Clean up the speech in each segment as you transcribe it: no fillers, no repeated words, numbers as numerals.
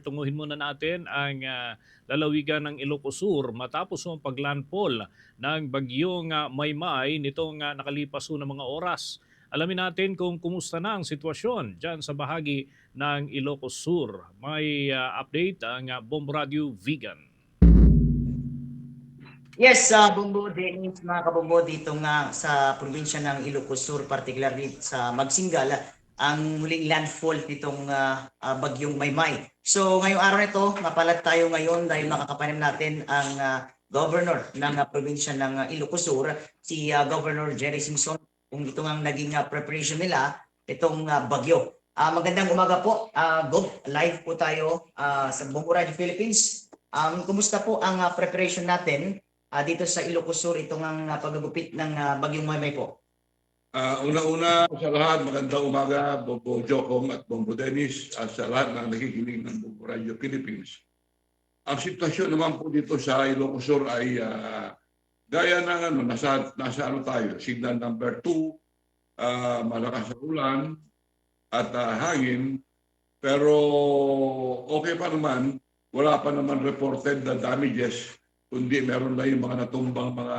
Tunguhin muna natin ang lalawigan ng Ilocos Sur matapos ang paglandfall ng bagyong Maymay nitong nakalipas na mga oras. Alamin natin kung kumusta na ang sitwasyon dyan sa bahagi ng Ilocos Sur. May update ang Bomb Radio Vegan. Yes, Bumbo Dennis, mga kabumbo, dito nga sa probinsya ng Ilocos Sur, particularly sa Magsingal, ang muling landfall nitong bagyong Maymay. So ngayong araw nito, mapalat tayo ngayon dahil makakapanim natin ang governor ng probinsya ng Ilocos Sur, si Governor Jerry Simpson, kung ito nga naging preparation nila, itong bagyo. Magandang umaga po, Gob, live po tayo sa Bumbo Radio Philippines. Kumusta po ang preparation natin dito sa Ilocos Sur, itong ang paggagupit ng bagyong Maymay po? Una-una sa lahat, magandang umaga, Bombo Jocom at Bombo Dennis at sa lahat ng nakikinig ng Bombo Radio Philippines. Ang sitwasyon naman po dito sa Ilocos Sur ay gaya ng nasa tayo, signal number 2, malakas na ulan at hangin, pero okay pa naman, wala pa naman reported na damages, kundi meron lang yung mga natumbang mga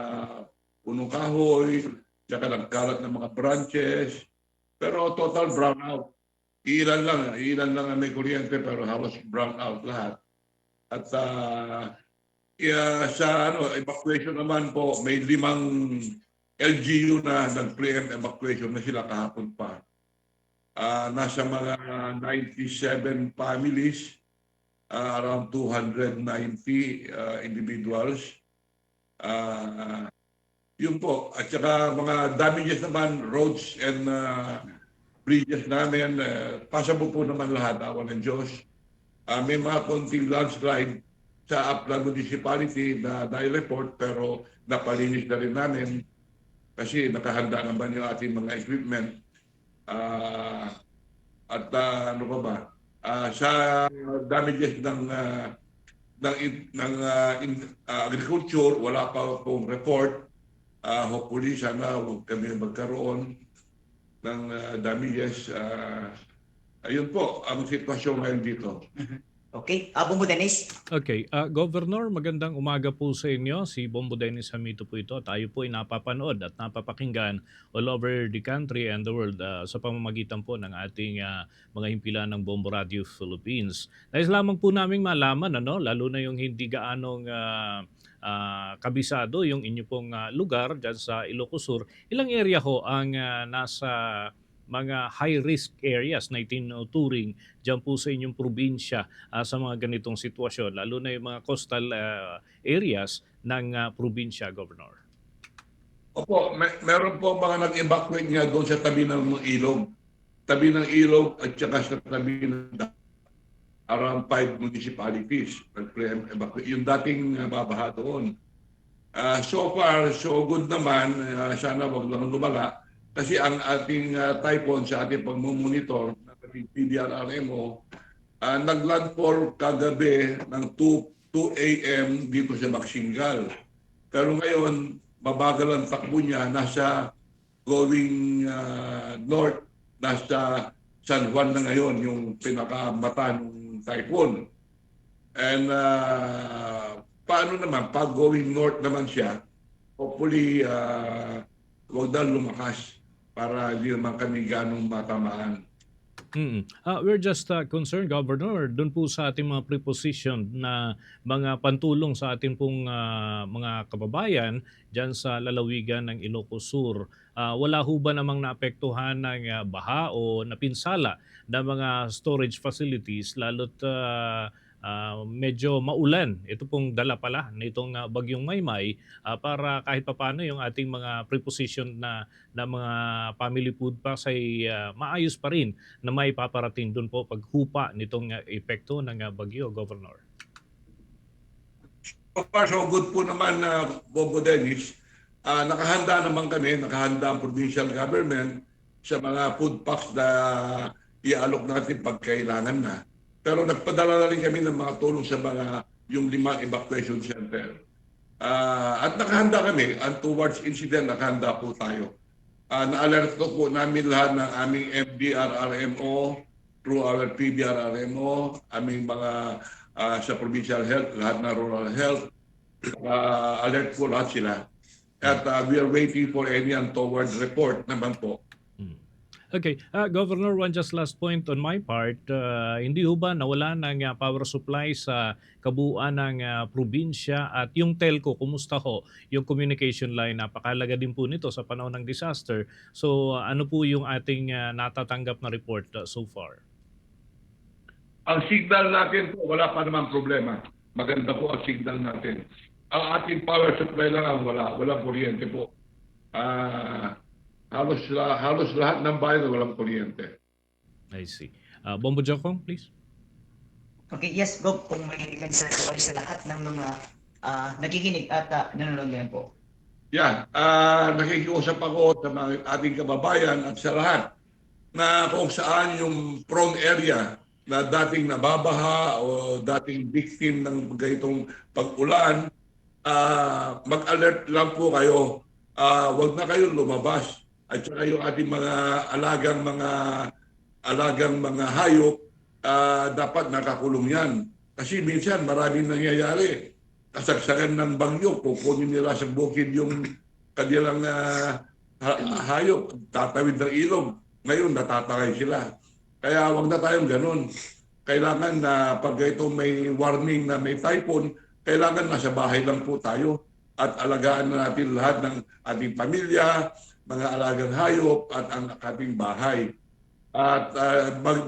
punong kahoy, tsaka nagkalat ng mga branches, pero total brownout. Ilan lang ang may kuryente pero halos brownout lahat. At sa evacuation naman po, may 5 LGU na nag-preempt evacuation na sila kahapon pa. Nasa mga 97 families, around 290 individuals. Yun po. At saka mga damages naman, roads and bridges namin, passable po naman lahat, awa ng Diyos. May mga konting landslide sa Aplan Municipality na nai-report pero napalinis na rin namin kasi nakahanda naman yung ating mga equipment. Ano pa ba? Sa damages ng agriculture, wala pa pong report. Hopefully, sana huwag kami magkaroon ng damages. Ayun po ang sitwasyon ngayon dito. Okay, Bumbo Dennis. Okay, Governor, magandang umaga po sa inyo. Si Bombo Dennis Hamito po ito. Tayo po ay napapanood at napapakinggan all over the country and the world sa pamamagitan po ng ating mga himpilan ng Bombo Radio Philippines. Nais lamang po namin malaman, lalo na yung hindi gaanong kabisado yung inyo pong lugar dyan sa Ilocos Sur. Ilang area ho ang nasa mga high-risk areas na itinuturing dyan po sa inyong probinsya sa mga ganitong sitwasyon, lalo na yung mga coastal areas ng probinsya, Governor? Opo, meron po mga nag-evacuate nga doon sa tabi ng ilog. Tabi ng ilog at saka sa tabi ng around 5 municipalities. Nag-evacuate. Yung dating babaha doon. So far, so good naman. Sana wag lang lumala. Kasi ang ating typhoon sa ating pagmumonitor ng PDRRMO, naglandfall kagabi ng 2 a.m. dito sa Magsingal. Pero ngayon, mabagal ang takbo niya, nasa going north, nasa San Juan na ngayon, yung pinakamata ng typhoon. And paano naman, pag going north naman siya, hopefully, huwag na lumakas para hindi naman kami ganong matamaan. We're just concerned, Governor, doon po sa ating mga preposition na mga pantulong sa ating pong mga kababayan dyan sa lalawigan ng Ilocos Sur. Wala ho ba namang naapektuhan ng baha o napinsala na mga storage facilities lalo't medyo maulan? Ito pong dala pala nitong bagyong Maymay para kahit papano yung ating mga preposition na mga family food packs ay maayos pa rin na may paparating doon po paghupa nitong epekto ng bagyo, Governor. So far, so good po naman, Bobo Dennis. Nakahanda naman kami, nakahanda ang provincial government sa mga food packs na iaalok natin pag kailangan na. Pero nagpadala na rin kami ng mga tulong sa mga yung 5 evacuation center. At nakahanda kami, and towards incident, nakahanda po tayo. Na-alert po namin lahat ng aming FDRRMO, through our PDRRMO, aming mga sa provincial health, lahat na rural health, alert po lahat sila. At we are waiting for any untoward report naman po. Okay, Governor, one just last point on my part. Hindi ho ba nawala ng power supply sa kabuuan ng probinsya at yung telco, kumusta ho? Yung communication line, napakalaga din po nito sa panahon ng disaster. So ano po yung ating natatanggap na report so far? Ang signal natin po, wala pa namang problema. Maganda po ang signal natin. Ang ating power supply lang ang walang kuryente po. Halos lahat ng bayan walang kuryente. I see. Bombo Jocong, please. Okay, yes, Gob, kung may mensahe sa lahat ng mga nakikinig at nanonood ngayon po. Yeah, nakikiusap ako sa mga ating kababayan at sa lahat na kung saan yung prone area na dating nababaha o dating victim ng ganitong pag-ulan, mag-alert lang po kayo. Huwag na kayo lumabas. At saka yung ating mga alagang mga hayop, dapat nakakulong yan. Kasi minsan maraming nangyayari. Kasagsagan ng bagyo, kukunin nila sa bukid yung kanilang hayop, tatawid ng ilog. Ngayon, natatangay sila. Kaya wag na tayong ganun. Kailangan na pag ito may warning na may typhoon, kailangan nasa bahay lang po tayo at alagaan na natin lahat ng ating pamilya, mga alagang hayop at ang ating bahay. At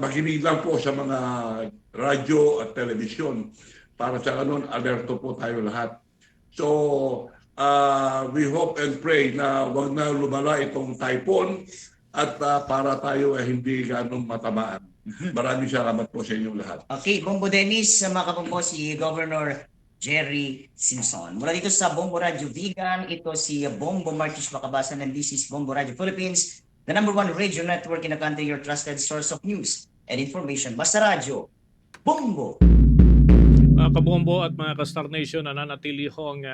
makinig lang po sa mga radyo at telebisyon para sa ganun, alerto po tayo lahat. So, we hope and pray na wag na lumala itong typhoon at para tayo hindi ganun matamaan. Maraming salamat po sa inyong lahat. Okay, Bombo Dennis, mga kabombo, si Governor Jerry Simpson. Mula dito sa Bombo Radio Vegan, ito si Bombo Marcus Makabasan and this is Bombo Radio Philippines, the #1 radio network in the country, your trusted source of news and information. Basta Radio, Bombo! Mga kabombo at mga ka-Star Nation, nananatili hong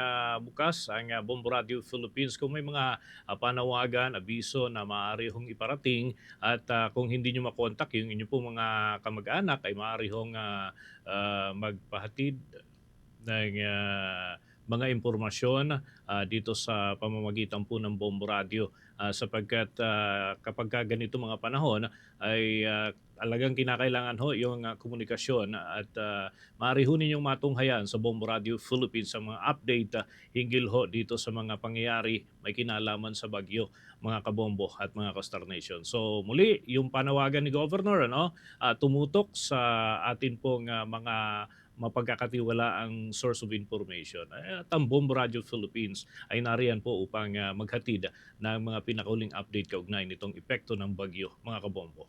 bukas ang Bombo Radio Philippines. Kung may mga panawagan, abiso na maaari hong iparating at kung hindi nyo makontak yung inyo pong mga kamag-anak ay maaari hong magpahatid ng mga impormasyon dito sa pamamagitan po ng Bombo Radio sapagkat kapag ganito mga panahon ay talagang kinakailangan ho yung komunikasyon at maaari ho ninyong matunghayan sa Bombo Radio Philippines sa mga update hinggil ho dito sa mga pangyayari may kinalaman sa bagyo, mga kabombo at mga ka-Star Nation. So muli, yung panawagan ni Governor tumutok sa atin pong mga mapagkakatiwalaang source of information. At ang Bombo Radio Philippines ay nariyan po upang maghatid ng mga pinakauling update kaugnay nitong epekto ng bagyo, mga kabombo.